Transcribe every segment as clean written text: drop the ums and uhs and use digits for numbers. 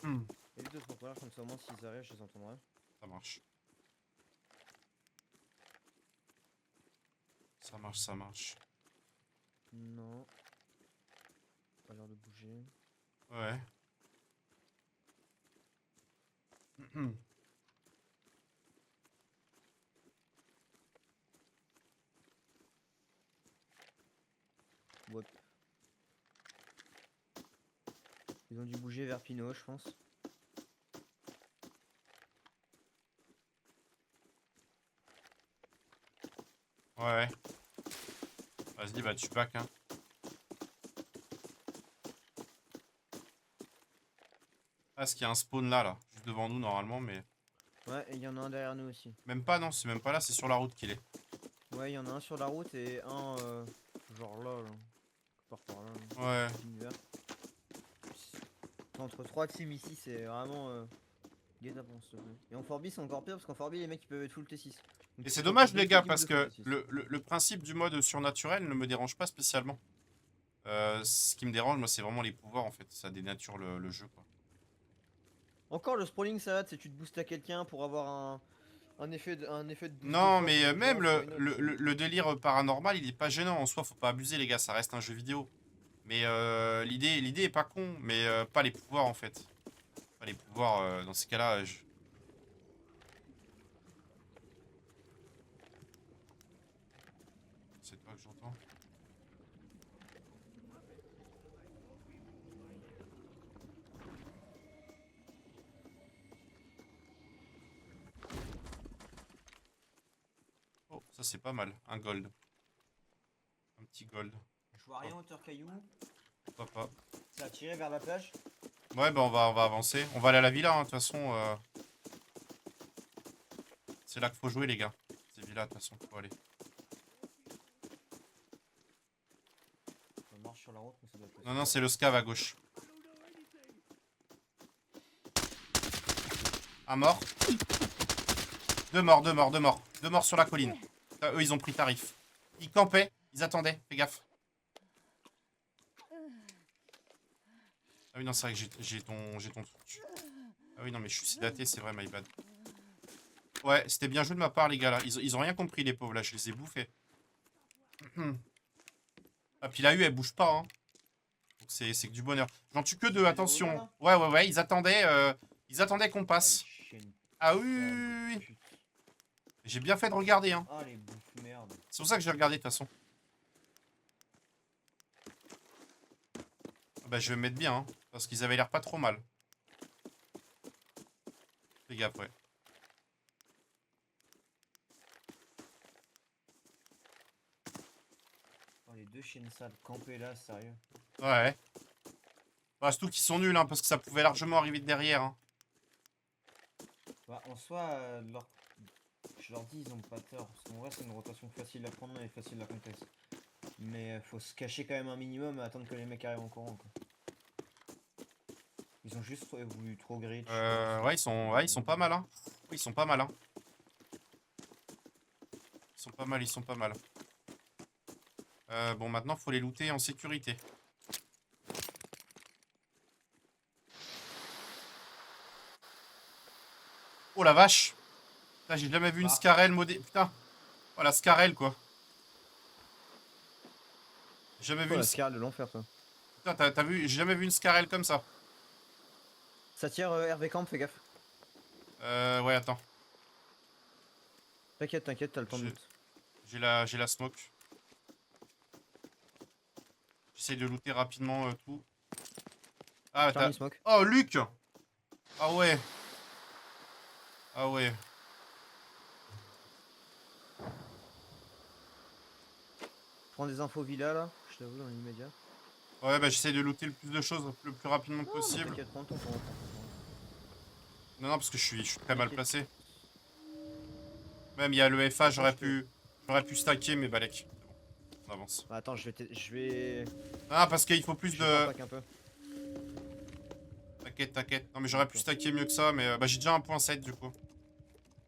Et 2-3 couloirs comme ça au moins s'ils arrivent je les entendrai. Ça marche. Ça marche, ça marche. Non. Pas l'air de bouger. Ouais. Ouais. Ils ont dû bouger vers Pinot je pense. Ouais. Vas-y, bah tu back, hein. Ah, est-ce qu'il y a un spawn là, juste devant nous normalement, mais... Ouais, et il y en a un derrière nous aussi. Même pas, non, c'est même pas là, c'est sur la route qu'il est. Ouais, il y en a un sur la route et un genre là, par là, Ouais. team vert. Entre 3 teams ici, c'est vraiment guet-apens s'il te plaît. Et en Forbi c'est encore pire parce qu'en Forbi les mecs ils peuvent être full T6. Donc Et tu c'est te retrouves dommage deux les gars, teams parce de full que T6. le principe du mode surnaturel ne me dérange pas spécialement. Ce qui me dérange, moi, c'est vraiment les pouvoirs en fait. Ça dénature le jeu, quoi. Encore le sprawling ça va, c'est tu te boostes à quelqu'un pour avoir un effet de boost de Non, force mais en même l'occurrence, why not, tu vois. le délire paranormal, il est pas gênant. En soi, faut pas abuser, les gars. Ça reste un jeu vidéo. Mais l'idée est pas con. Mais pas les pouvoirs, en fait. Pas les pouvoirs, dans ces cas-là. C'est toi que j'entends. Oh, ça c'est pas mal. Un gold. Un petit gold. Je vois rien hauteur caillou. Pourquoi pas. Ça a tiré vers la plage. Ouais, bah on va avancer. On va aller à la villa, hein, de toute façon. C'est là qu'il faut jouer, les gars. C'est villa, de toute façon. Faut aller. On marche sur la route mais ça doit être Non, non, c'est le scav à gauche. Un mort. Deux morts, deux morts, deux morts. Deux morts sur la colline. Eux, ils ont pris tarif. Ils campaient, ils attendaient. Fais gaffe. Ah oui, non, c'est vrai que j'ai ton truc. Ah oui, non, mais je suis sédaté, c'est vrai, my bad. Ouais, c'était bien joué de ma part, les gars, là. Ils ont rien compris, les pauvres, là. Je les ai bouffés. Ah, puis la U, elle bouge pas, hein. Donc c'est que du bonheur. J'en tue que deux, attention. Ouais, ouais, ouais, ils attendaient qu'on passe. Ah oui, oui, oui. J'ai bien fait de regarder, hein. Ah les bouffes merde. C'est pour ça que j'ai regardé, de toute façon. Bah, je vais me mettre bien, hein. Parce qu'ils avaient l'air pas trop mal. Fais gaffe, ouais. Oh, les deux chiens sales campés là, sérieux. Ouais. Bah, surtout qu'ils sont nuls, hein, parce que ça pouvait largement arriver de derrière, hein. Bah, en soi, je leur dis, ils ont pas tort. Parce qu'en vrai, c'est une rotation facile à prendre et facile à contester. Mais faut se cacher quand même un minimum et attendre que les mecs arrivent en courant, quoi. Ils ont juste voulu trop grid. Ouais, ils sont pas mal, hein. Oui, ils sont pas mal, hein. Ils sont pas mal, ils sont pas mal. Bon, maintenant, faut les looter en sécurité. Oh la vache! Putain, j'ai jamais vu une Scarelle modée. Putain! Oh la Scarelle, quoi. J'ai jamais vu Oh, une. la scarle de l'enfer, toi. Putain, t'as vu? J'ai jamais vu une Scarelle comme ça. Ça tire Hervé Camp, fais gaffe. Ouais, attends. T'inquiète, t'inquiète, t'as le temps de J'ai loot. j'ai la smoke. J'essaie de looter rapidement tout. Ah, t'as. Charlie Smoke. Oh, Luc! Ah ouais. Ah ouais. Prends des infos villa là, je t'avoue, dans l'immédiat. Ouais, bah j'essaie de looter le plus de choses le plus rapidement Non, mais possible. t'inquiète, prends ton temps, prends ton temps. Non, non, parce que je suis très mal T'inquiète. placé. Même il y a le FA, Attends, j'aurais pu stacker mes balèques. C'est bon, on avance. Bah, attends, je vais. Ah, parce qu'il faut plus Je vais de. pack un peu. T'inquiète, t'inquiète. Non, mais j'aurais pu stacker mieux que ça, mais bah j'ai déjà un point 7 du coup.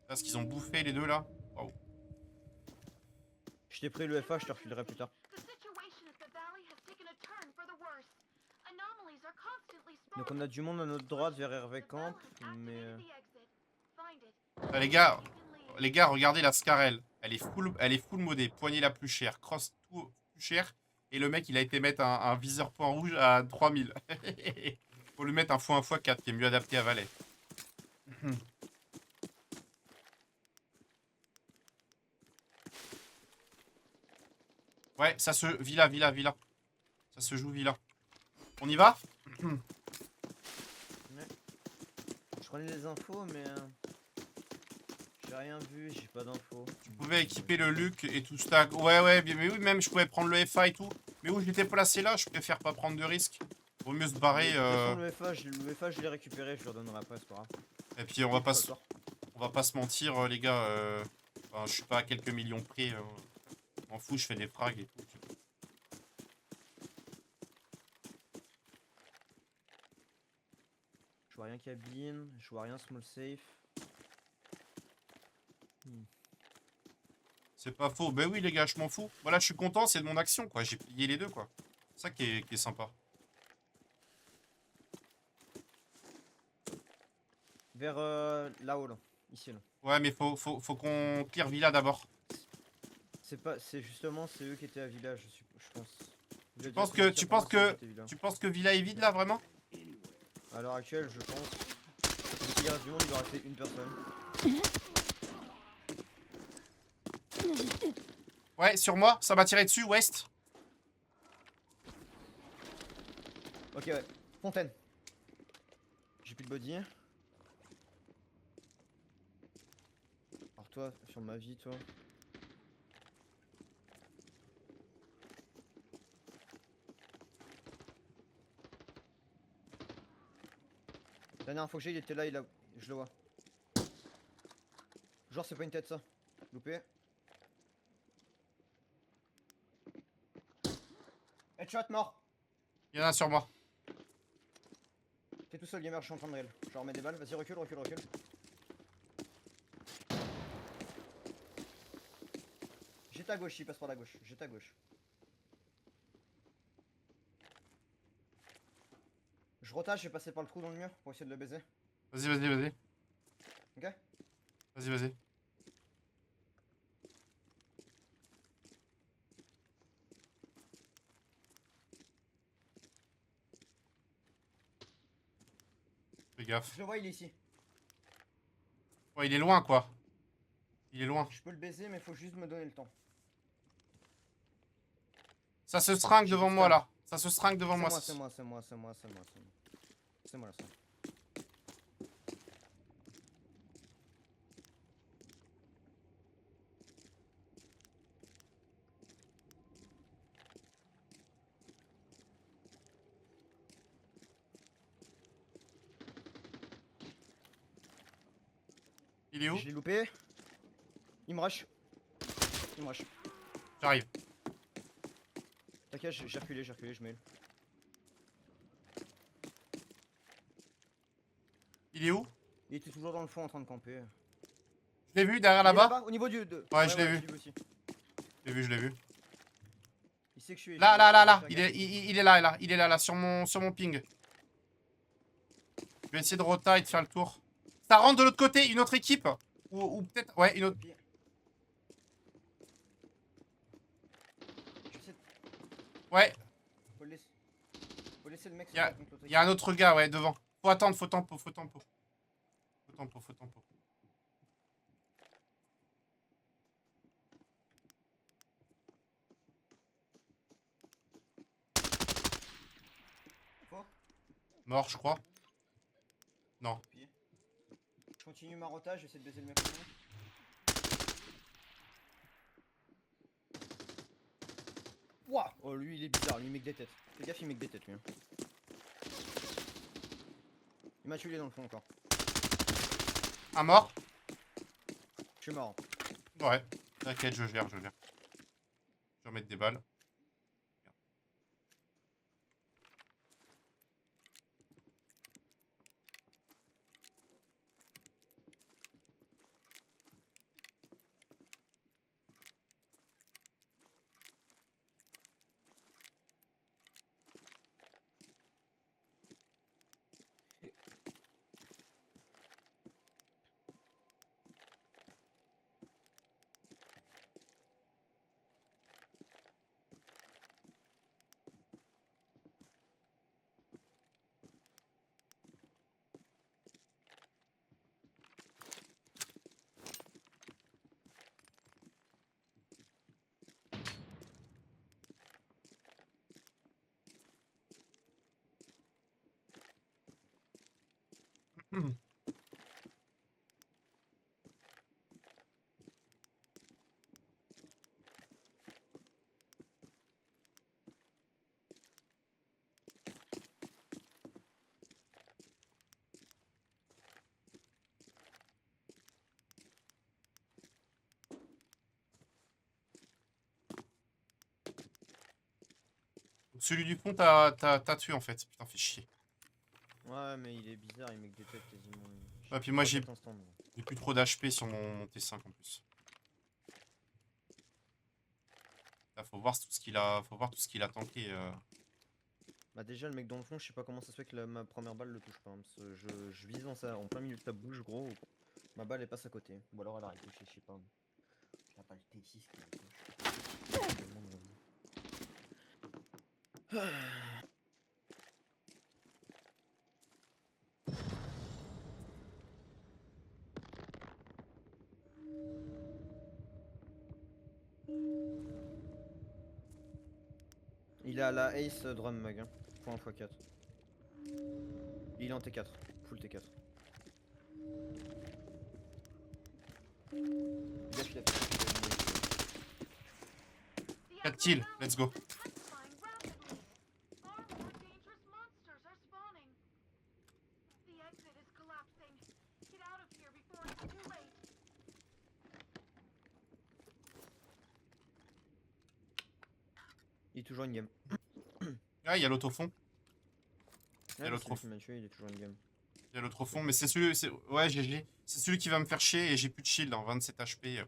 Parce qu'ils ont bouffé les deux là. Waouh. Je t'ai pris le FA, je te refilerai plus tard. No Donc on a du monde à notre droite vers Hervé Camp, mais... Ah, les gars, regardez la Scarelle. Elle est full modée. Poignée la plus chère. Cross tout plus cher. Et le mec, il a été mettre un viseur point rouge à 3000. Faut lui mettre un x1x4 qui est mieux adapté à Valet. Ouais, ça se... Villa. Ça se joue Villa. On y va? Ouais. Je prenais les infos, mais... j'ai rien vu, j'ai pas d'infos. Tu pouvais équiper le Luc et tout stack. Ouais, mais oui, même je pouvais prendre le FA et tout. Mais où j'étais placé là, je préfère pas prendre de risques. Vaut mieux se barrer. De toute façon, le FA, je l'ai récupéré, je le redonnerai après, c'est pas grave. Et puis on va pas se mentir, les gars. Enfin, je suis pas à quelques millions près. M'en fous, je fais des frags et tout. Je vois rien cabine, je vois rien small safe. C'est pas faux. Ben oui, les gars, je m'en fous. Voilà, je suis content, c'est de mon action, quoi. J'ai plié les deux, quoi. C'est ça qui est sympa. Vers là-haut, là. Ici, là. Ouais, mais faut qu'on clear Villa d'abord. C'est pas, c'est justement, c'est eux qui étaient à village, je pense. Tu penses que Villa est vide, là, vraiment? À l'heure actuelle, je pense. S'il reste du monde, il doit rester une personne. Ouais, sur moi, ça m'a tiré dessus, West. Ok, ouais. Fontaine. J'ai plus de body. Alors toi, sur ma vie, toi. La dernière fois que j'ai, il était là, je le vois. Genre, c'est pas une tête, ça. Loupé. Headshot, mort. Il y en a un sur moi. T'es tout seul, gamer, je suis en train de rail. Je remets des balles, vas-y, recule. Jette à gauche, il passe par la gauche. Jette à gauche. Je rotage, je vais passer par le trou dans le mur pour essayer de le baiser. Vas-y. Ok? Vas-y. Fais gaffe. Je le vois, il est ici. Ouais, il est loin, quoi. Il est loin. Je peux le baiser, mais faut juste me donner le temps. Ça se stringue devant moi, là. Ça se stringue devant moi. C'est moi là, ça. Il est où? Je l'ai loupé. Il me rush. J'arrive. T'inquiète, j'ai reculé, je mêle. Il est où? Il était toujours dans le fond en train de camper. Je l'ai vu, derrière Il est là-bas. au niveau du... Ouais, je l'ai vu. Aussi. Je l'ai vu. Il sait que je suis... Là. Il est là, sur mon ping. Je vais essayer de rota et de faire le tour. Ça rentre de l'autre côté, une autre équipe. Ou peut-être... Ouais, une autre... Ouais, Faut laisser le mec se il y a, battre contre l'autre y a un équipe. autre gars, ouais, devant. Faut attendre, faut tempo. Faut. Mort, je crois. Non. Je continue ma rotage, j'essaie de baiser le mec. Wouah. Oh, lui, il est bizarre, lui, il met que des têtes. Fais gaffe, il met que des têtes, lui. Hein. Il m'a tué dans le fond encore. Un mort. Je suis mort. Ouais. T'inquiète, je gère. Je vais remettre des balles. celui du fond t'as tué en fait. Putain, fait chier. Ouais, mais il est bizarre, il met que des têtes quasiment. Ouais, puis moi j'ai Trois têtes instant, moi. plus trop d'HP sur mon T5 en plus. Là, faut voir tout ce qu'il a, faut voir tout ce qu'il a tanké. Bah déjà le mec dans le fond, je sais pas comment ça se fait que ma première balle le touche pas, hein, parce que je vise en plein milieu de ta bouche gros, ma balle elle passe à côté. Ou alors elle a touché, je sais pas. La balle T6 qui me touche. Il a la Ace Drum Mag, hein. Point x4. Il est en T4, full T4. Gaffe, il a fait 4 kills, let's go. Il est toujours in game. Ah, il y a l'autre au fond. Ouais, l'autre c'est lui au qui m'a tué, il est toujours in game. Il y a l'autre au fond, mais c'est celui. Ouais, GG. C'est celui qui va me faire chier et j'ai plus de shield en 27 HP.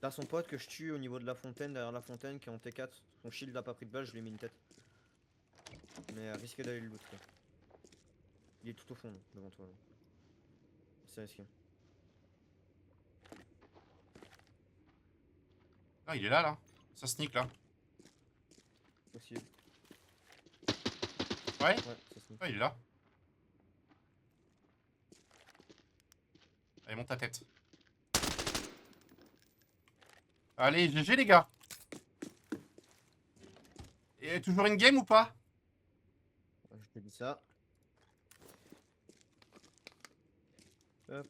T'as son pote que je tue au niveau de la fontaine, derrière la fontaine, qui est en T4. Son shield a pas pris de balle, je lui ai mis une tête. Mais risqué d'aller le loot quoi. Il est tout au fond, là, devant toi. Là. C'est risqué. Ah, il est là, là. Ça sneak, là. Possible. Ouais. Ouais, ça se met. Ah, il est là. Allez, monte ta tête. Allez, GG, les gars. Et toujours une game ou pas? Je te dis ça. Hop.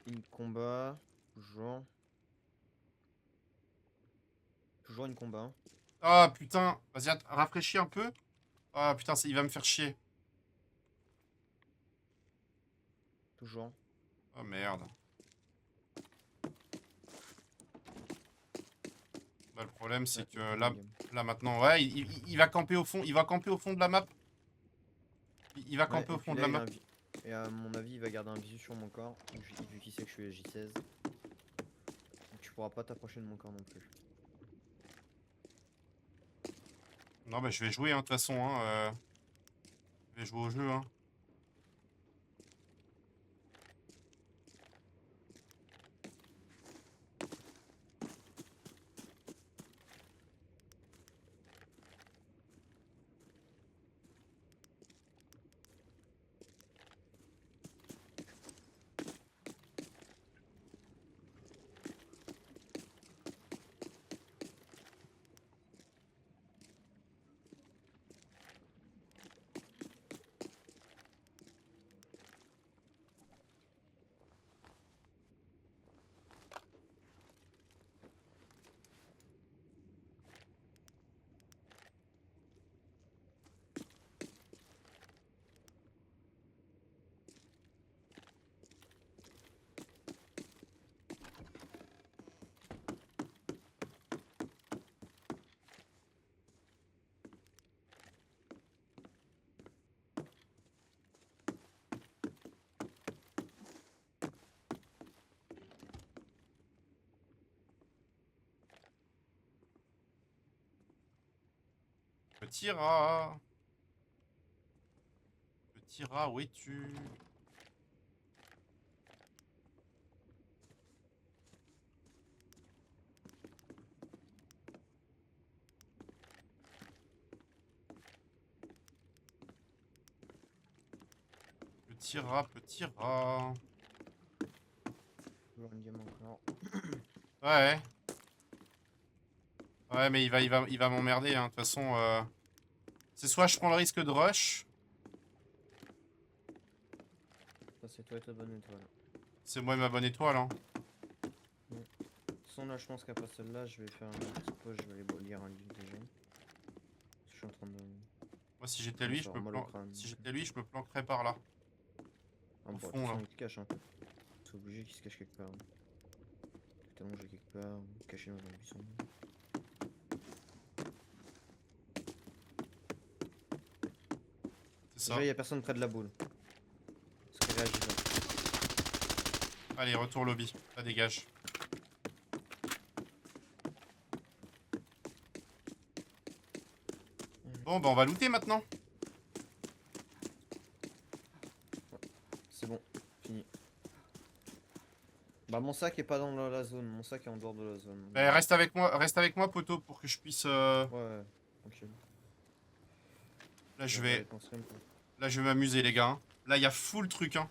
In combat. Toujours. Toujours une combat. Ah, putain. Vas-y, rafraîchis un peu. Ah, putain, il va me faire chier. Toujours. Oh, merde. Bah, le problème, c'est Ouais, que toujours là, in game. là, maintenant, ouais, il va camper au fond. Il va camper au fond de la map. Il va Ouais, camper et au puis fond de là, la il a map. et à mon avis, il va garder un visu sur mon corps. Vu qu'il sait que je suis J16. Donc tu pourras pas t'approcher de mon corps non plus. Non, bah, je vais jouer, hein, de toute façon. Hein, je vais jouer au jeu. Hein. Petit rat. Petit rat, où es-tu? Petit rat, petit rat. Toujours in game encore. Ouais. Ouais, mais il va m'emmerder, hein. De toute façon, c'est soit je prends le risque de rush, Ça, c'est toi et ta bonne étoile. c'est moi et ma bonne étoile, hein. Sans là, je pense qu'après celle-là, je vais faire un petit peu. Je vais aller lire un livre déjà. Je suis en train de. Moi, si j'étais lui, je me planquerais par là. Ah, Au bon, de fond, toute façon, là. il te cache, hein. C'est obligé qu'il se cache quelque part. Tout allongé quelque part, caché dans un buisson. C'est ça. Déjà, il y a personne près de la boule. Parce qu'il réagit pas. Allez, retour lobby. Ça dégage. Bon, bah on va looter maintenant. C'est bon, fini. Bah mon sac est pas dans la zone, mon sac est en dehors de la zone. Bah, reste avec moi, poteau, pour que je puisse. Ouais, tranquille. Là, je J'aurais vais, pensé un peu. là, je vais m'amuser, les gars. Hein. Là, il y a full truc. Hein.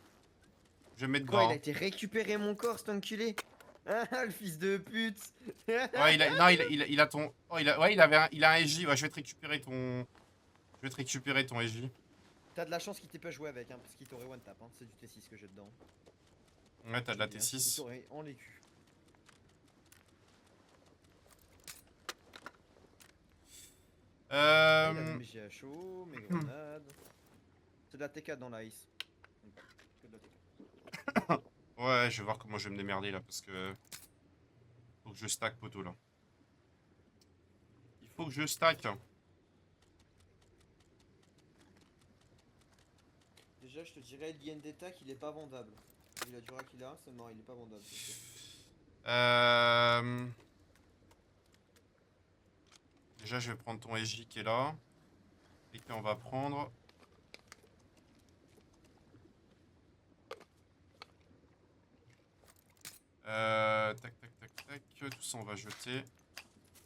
Je vais me mettre Quoi, gras. il a Hein. été récupéré mon corps, cet enculé? Ah, le fils de pute! Ouais, non, il a ton. Oh, ouais, il a un SJ. Ouais, je vais te récupérer ton. Je vais te récupérer ton SJ. T'as de la chance qu'il t'ait pas joué avec, hein, parce qu'il t'aurait one tap, hein. C'est du T6 que j'ai dedans. Ouais, t'as de la Il T6. t'aurait en les culs. Ah, il avait mes GHO, mes grenades. C'est de la T4 dans l'ice. Que de la T4. Ouais, je vais voir comment je vais me démerder là, parce que. Faut que je stack, poteau, là. Il faut que je stack. Déjà, je te dirais, l'IND TAC, il est pas vendable. Il a du rack qu'il a, c'est mort, il est pas vendable. Euh... Déjà, je vais prendre ton SJ qui est là. Et qu'on va prendre. Tac, tac, tac, tac. Tout ça, on va jeter.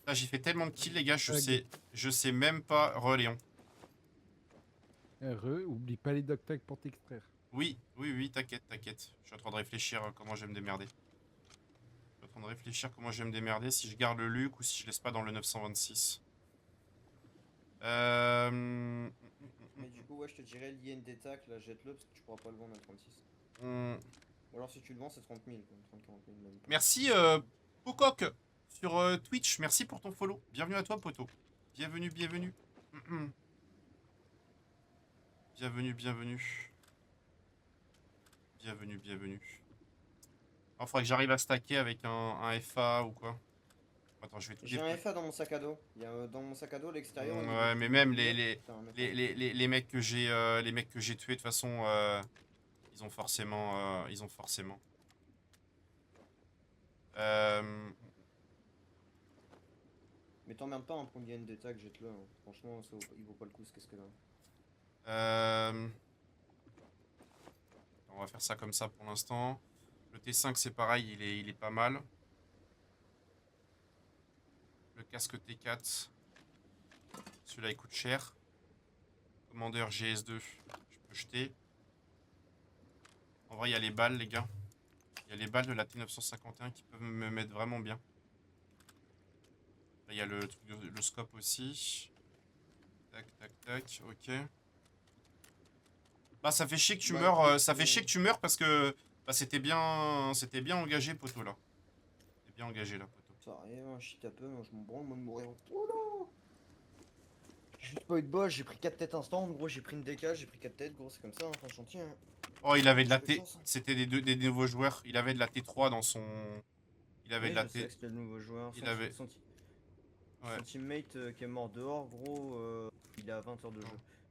Là, j'ai fait tellement de kills, les gars, je sais même pas. Reléon. Oublie pas les doc tac pour t'extraire. Oui, oui, oui, t'inquiète, t'inquiète. Je suis en train de réfléchir comment je vais me démerder. Je suis en train de réfléchir comment je vais me démerder, si je garde le Luc ou si je laisse pas dans le 926. Mais du coup, ouais, je te dirais, l'IND TAC, là, jette-le parce que tu pourras pas le vendre à 36. Ou alors, si tu le vends, c'est 30 000. 30-40 000 même. Merci, Pocock, sur Twitch. Merci pour ton follow. Bienvenue à toi, poto. Bienvenue, bienvenue. Bienvenue, bienvenue. Bienvenue, bienvenue. Il faudrait que j'arrive à stacker avec un FA ou quoi. Attends, je vais tout J'ai un FA dans mon sac à dos. Il y a dans mon sac à dos, à l'extérieur. au niveau Ouais, mais du même mur, t'as un FA. les mecs que j'ai tués, de toute façon, ils ont forcément. Mais t'emmerdes pas, hein, pour l'IND TAC, jette-le. Hein. Franchement, il vaut pas le coup, ce qu'est-ce que là. On va faire ça comme ça pour l'instant. Le T5, c'est pareil, il est pas mal. Le casque T4, celui-là, il coûte cher. Commandeur GS2, je peux jeter. En vrai, il y a les balles, les gars. Il y a les balles de la T951 qui peuvent me mettre vraiment bien. Là, il y a le scope aussi. Tac, tac, tac, ok. Bah, ça fait chier que tu meurs. Ça fait chier que tu meurs parce que bah, c'était bien engagé, poteau, là. C'était bien engagé, là, poteau. Ça arrive, je chie un peu, moi je m'en branle, moi de mourir. Oh non! J'ai juste pas eu de bol, j'ai pris 4 têtes instant, en gros j'ai pris une DK, j'ai pris 4 têtes, gros c'est comme ça, hein, enfin chantier. Hein. Oh, il avait de la J'ai pas de T. chance, hein. C'était des nouveaux joueurs. Il avait de la T3 dans son. Il avait Oui, de la je sais T. que c'était le nouveau joueur. Il avait. Ouais. Son teammate qui est mort dehors, gros, il a 20 heures de jeu.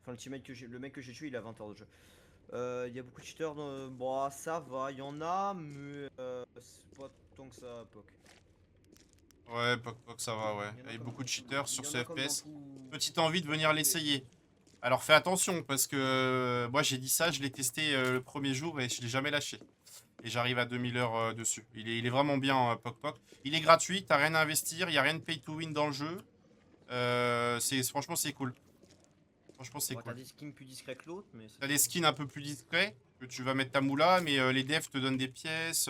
Enfin, le mec que j'ai tué, il a 20 heures de jeu. Il y a beaucoup de cheaters dans. Bon, ça va, il y en a, mais c'est pas tant que ça, POC. Ouais, Poc Poc, ça va, ouais. Il y en a Avec comme beaucoup de dans cheaters tout- il sur y en ce a comme dans FPS. tout- Petite envie de venir l'essayer. Alors fais attention parce que moi j'ai dit ça, je l'ai testé le premier jour et je l'ai jamais lâché. Et j'arrive à 2000 heures dessus. Il est vraiment bien, Poc Poc. Il est gratuit, t'as rien à investir, il n'y a rien de pay to win dans le jeu. Franchement, c'est cool. Franchement, c'est Bon, t'as cool. des skins plus discrets que l'autre, mais. T'as des skins un peu plus discrets que tu vas mettre ta moula, mais les devs te donnent des pièces.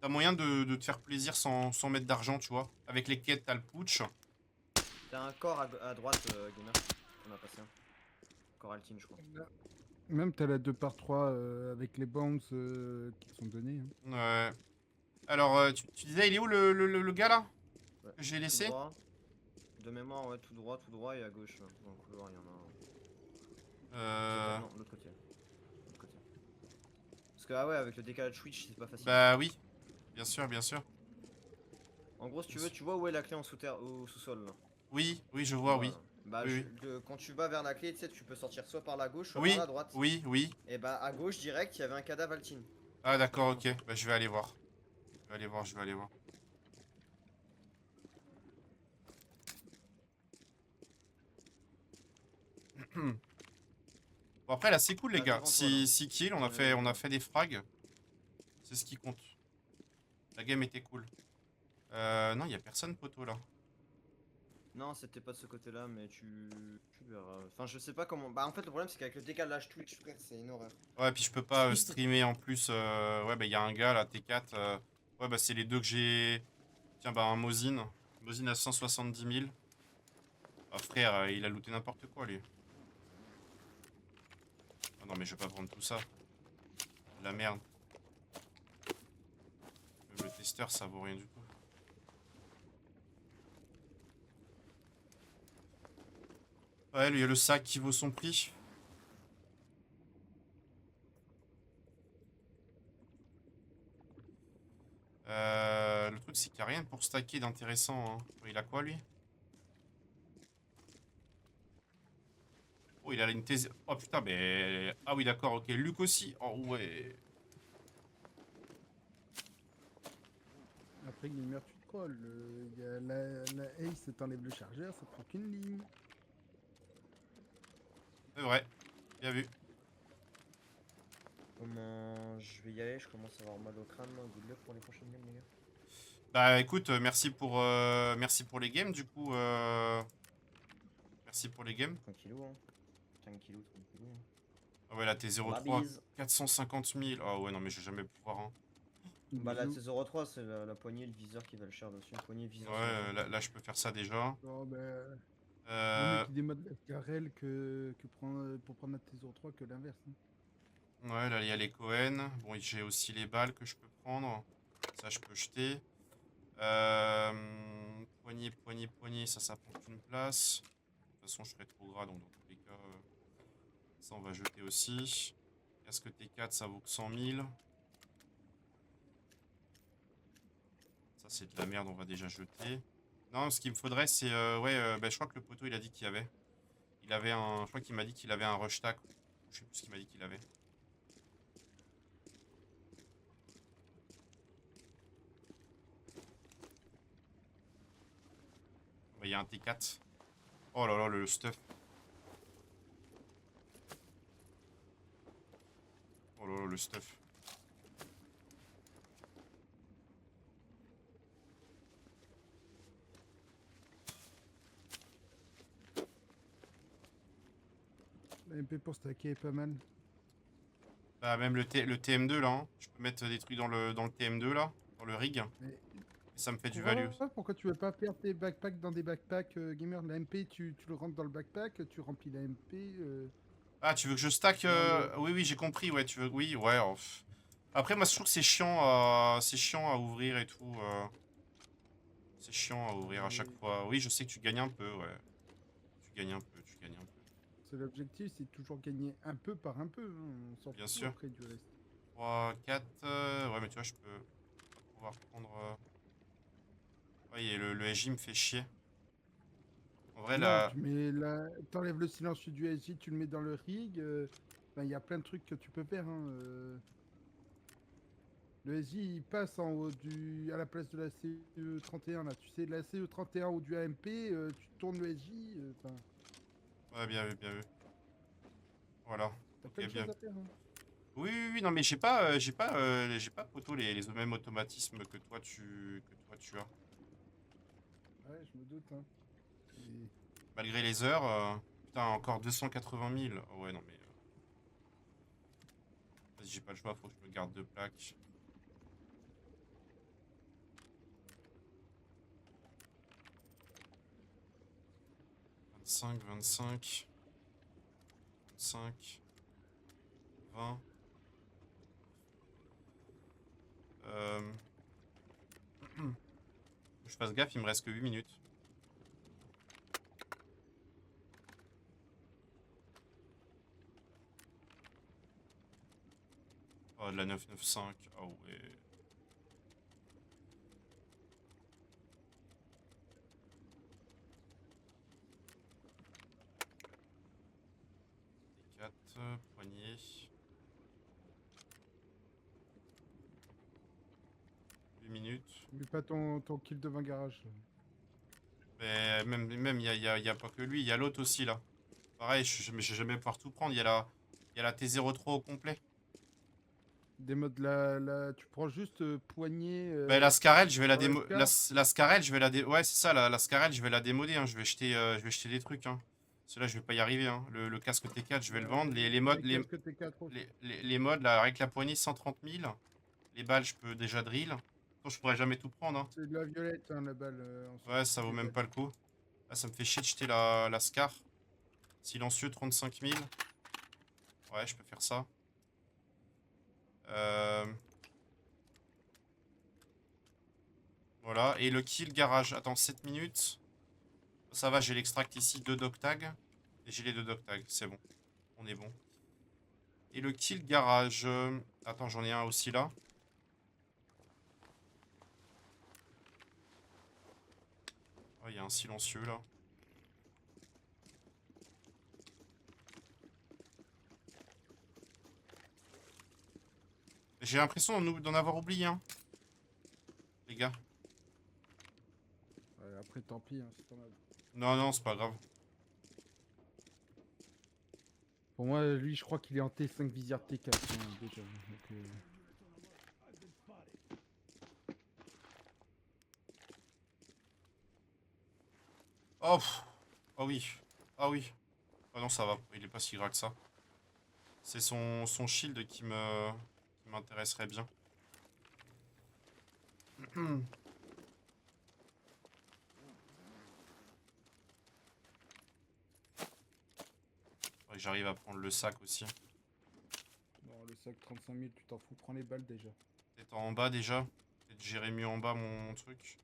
T'as moyen de te faire plaisir sans mettre d'argent, tu vois. Avec les quêtes, t'as le putsch. T'as un corps à droite, gamer. On a passé un. Corps Altine, je crois. Même t'as la 2x3 avec les bounce qui sont donnés. Hein. Ouais. Alors, tu disais, il est où le gars là Ouais. que j'ai Tout laissé? droit. De mémoire, ouais, tout droit et à gauche. Là. Dans le couloir, il y en a un. Non, de l'autre côté. De l'autre côté. que, ah ouais, avec le décalage Switch, c'est pas facile. Bah oui, bien sûr, bien sûr. En gros, si tu veux, tu vois où est la clé en sous-terre, au sous-sol là. Oui, oui, je En vois, bas, oui. là. Bah, Oui, oui. quand tu vas vers la clé, tu sais, tu peux sortir soit par la gauche, soit par Oui, la droite. oui, oui. Et bah, à gauche, direct, il y avait un cadavre Altine. Ah d'accord, Franchement. ok. Bah je vais aller voir. Je vais aller voir, je vais aller voir. Bon après là c'est cool les Là, gars. devant toi, là. 6 kills, Ouais, on a ouais. fait des frags. C'est ce qui compte. La game était cool. Non, il y a personne poteau là. Non, c'était pas de ce côté-là, mais tu verras. Enfin, je sais pas comment. Bah, en fait, le problème, c'est qu'avec le décalage Twitch, frère, c'est une horreur. Ouais, puis je peux pas streamer en plus. Ouais, bah il y a un gars là, T4. Ouais, bah c'est les deux que j'ai. Tiens, bah un Mosin. Mosin à 170 000. Ah frère, il a looté n'importe quoi lui. Ah non, mais je vais pas prendre tout ça. De la merde. Même le testeur, ça vaut rien du tout. Ouais, lui, il y a le sac qui vaut son prix. Le truc, c'est qu'il n'y a rien pour stacker d'intéressant. Hein. Il a quoi, lui? Oh, il a une thèse. Oh putain, mais. Ah oui, d'accord, ok. Luc aussi. Oh ouais. Après, gamer, tu te colles. Il y a la Ace, t'enlèves le chargeur, ça prend qu'une ligne. C'est vrai. Bien vu. Comment je vais y aller, je commence à avoir mal au crâne. Good luck pour les prochaines games, les gars. Bah écoute, merci pour les games, du coup. Merci pour les games. Tranquillou, hein. Tranquillou, tranquillou. Ah ouais, là, t'es Pour la 0,3. bise. 450 000. Ah ouais, non, mais je vais jamais pouvoir. Hein. Bah, la Bisous. T03, c'est la poignée et le viseur qui valent cher dessus. Poignée, Ouais, viseur, c'est là, je peux faire ça déjà. Bon, ben, vaut mieux Euh, qu'il démode la Carrel pour prendre la T03 que l'inverse. Hein. ouais, là, il y a les Cohen. Bon, j'ai aussi les balles que je peux prendre. Ça, je peux jeter. Poignée, ça prend qu'une place. De toute façon, je serais trop gras, donc dans tous les cas, ça, on va jeter aussi. Casque T4, ça vaut que 100 000. Ça, c'est de la merde, on va déjà jeter. Non, ce qu'il me faudrait, c'est... ouais, bah, je crois que le poteau, il a dit qu'il y avait. Il avait un... Je crois qu'il m'a dit qu'il avait un rush tack. Je sais plus ce qu'il m'a dit qu'il avait. Bah, il y a un T4. Oh là là, le stuff. Oh là là, le stuff. La MP pour stacker est pas mal. Bah, même le TM2, là. Hein. Je peux mettre des trucs dans le TM2, là. Dans le rig. Et Mais ça me fait du value. pourquoi tu veux pas faire tes backpacks dans des backpacks gamer? La MP, tu le rentres dans le backpack, tu remplis la MP. Ah, tu veux que je stack Dans le... Oui, oui, j'ai compris. Ouais, tu veux... Oui, ouais. Après, moi, je trouve que c'est chiant à ouvrir et tout. C'est chiant à ouvrir à chaque fois. Oui, je sais que tu gagnes un peu, ouais. Tu gagnes un peu, tu gagnes un peu. C'est l'objectif, c'est toujours gagner un peu par un peu. Hein. On s'en Bien fout sûr. après du reste. 3, 4... ouais, mais tu vois, je peux pas pouvoir prendre... Ouais, et le SJ me fait chier. En vrai, Non, là... t'enlèves le silencieux du SJ, tu le mets dans le rig. Il y a plein de trucs que tu peux faire. Hein. Le SJ, il passe en haut à la place de la CE31. Là. Tu sais, la CE31 ou du AMP, tu tournes le SJ. Ouais, bien vu, bien vu. Voilà. T'as Ok, plein de bien choses vu. à faire. Hein. Oui, oui, oui, non, mais j'ai pas poto les mêmes automatismes que toi tu as. Ouais, je me doute. Hein. Et- Malgré les heures, putain, encore 280 000. Oh, ouais, non, mais. Vas-y, j'ai pas le choix, faut que je me garde deux plaques. « 25, 25, 25, 20. Euh... je fasse gaffe, il me reste que 8 minutes. Oh, de la 995. Ah ouais. D4, poignée. 8 minutes. N'oublie pas ton kill devant garage. Mais même y a pas que lui, il y a l'autre aussi là. Pareil, je vais jamais pouvoir tout prendre. Il y a la T03 au complet. Des modes tu prends juste poignée. Ben, la Scarel, je vais la dans le démo. Scar. La Scarel, je vais la dé. Ouais, c'est ça, la Scarel, je vais la démoder. Hein. Je vais jeter des trucs. Hein. Ceux-là, je vais pas y arriver. Hein. Le casque T4, je vais le vendre. Les modes, Les casques T4 aussi. les modes, là, avec la poignée, 130 000. Les balles, je peux déjà drill. Attends, je pourrais jamais tout prendre. Hein. C'est de la violette, hein, la balle. Ouais, ça vaut même pas le coup. Là, ça me fait chier de jeter la Scar. Silencieux, 35 000. Ouais, je peux faire ça. Voilà. Et le kill garage. Attends, 7 minutes. Ça va, j'ai l'extract ici, 2 dog-tags. Et j'ai les 2 dog-tags, c'est bon. On est bon. Et le kill garage. Attends, j'en ai un aussi là. Oh, il y a un silencieux là. J'ai l'impression d'en avoir oublié un. Les gars. Ouais, après, tant pis, hein, c'est pas mal. Non, non, c'est pas grave. Pour moi, lui, je crois qu'il est en T5 visière T4 hein, déjà. Donc, Oh, pff. Ah oui. Ah oui. Ah non, ça va. Il est pas si gras que ça. C'est son shield qui m'intéresserait bien. Faudrait que j'arrive à prendre le sac aussi. bon, le sac 35 000, tu t'en fous, prends les balles déjà. Peut-être en bas déjà. Peut-être gérer mieux en bas mon truc.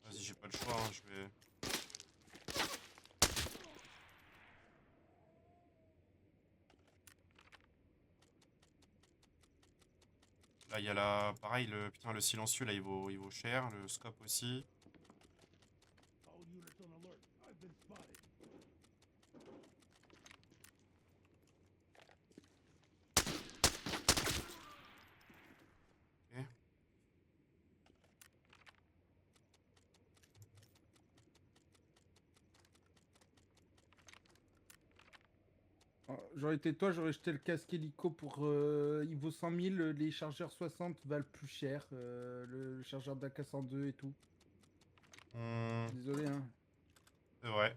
Vas-y, j'ai pas le choix, hein, je vais... Là, il y a la... Pareil, putain, le silencieux, là, il vaut cher. Le scope aussi. Ok. J'aurais été toi, j'aurais jeté le casque hélico pour. Il vaut 100 000, les chargeurs 60 valent plus cher. Le chargeur d'AK102 et tout. Désolé, hein. C'est vrai.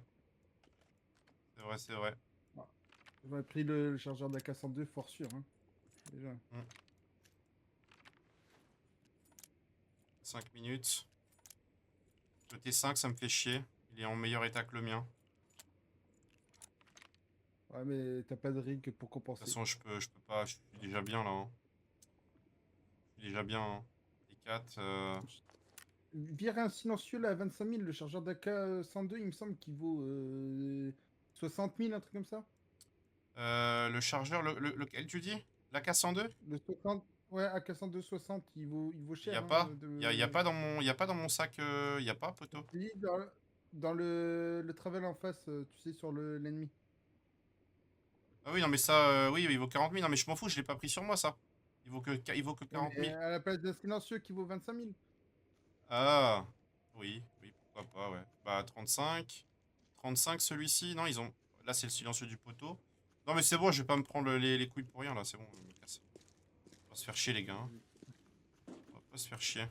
C'est vrai, c'est vrai. Ah, j'aurais pris le chargeur d'AK102, fort sûr, hein. Déjà. 5 minutes. Le T5, ça me fait chier. Il est en meilleur état que le mien. Ouais, mais t'as pas de rig pour De compenser. toute façon, je peux pas. Je suis déjà bien là. Hein. Je suis déjà bien. Hein. T4. Virer un silencieux là à 25 000, le chargeur d'AK102, il me semble qu'il vaut 60 000, un truc comme ça. Le chargeur, lequel tu dis? La K102? Le 60, ouais, AK102 60, il vaut Il y a cher. pas. Hein, Il y a pas dans mon. Il y a pas dans mon sac. Il y a pas, poteau. Oui, dans le travel en face, tu sais, sur l'ennemi. Ah oui, non, mais ça. Oui, il vaut 40 000. Non, mais je m'en fous, je l'ai pas pris sur moi, ça. Il vaut que Ouais, 40 mais 000. à la place d'un silencieux qui vaut 25 000. Ah. Oui, oui, pourquoi pas, ouais. Bah, 35. 35, celui-ci. Non, ils ont. Là, c'est le silencieux du poteau. Non, mais c'est bon, je vais pas me prendre les couilles pour rien, là, c'est bon, je me casse. On va se faire chier, les gars. Hein. On va pas se faire chier.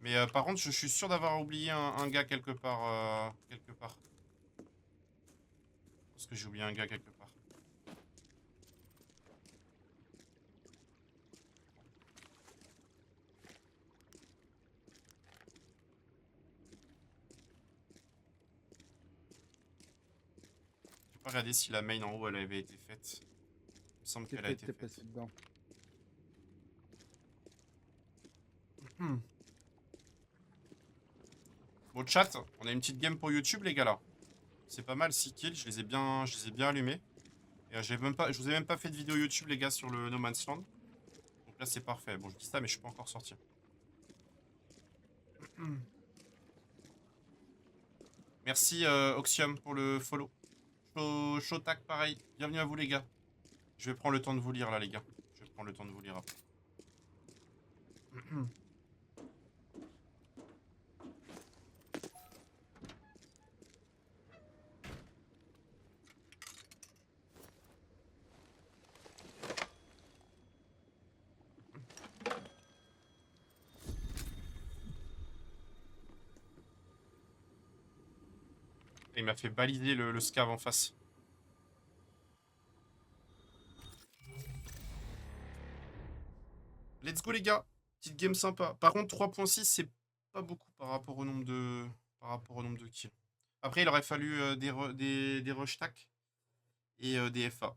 Mais par contre, je suis sûr d'avoir oublié un gars quelque part. Quelque part. Parce que j'ai oublié un gars quelque part. J'ai pas regardé si la main en haut, elle avait été faite. Il me semble qu'elle a été T'es faite. passé dedans. Bon, chat, on a une petite game pour YouTube, les gars, là. C'est pas mal, 6 kills, je les ai bien allumés. Et je vous ai même pas fait de vidéo YouTube, les gars, sur le No Man's Land. Donc là, c'est parfait. Bon, je dis ça, mais je suis pas encore sorti. Merci, Oxium, pour le follow. Shotak, pareil. Bienvenue à vous, les gars. Je vais prendre le temps de vous lire, là, les gars. Je vais prendre le temps de vous lire après. Il m'a fait baliser le scav en face. Let's go, les gars. Petite game sympa. Par contre, 3.6, c'est pas beaucoup par rapport au nombre de kills. Après, il aurait fallu des rush tac et des FA.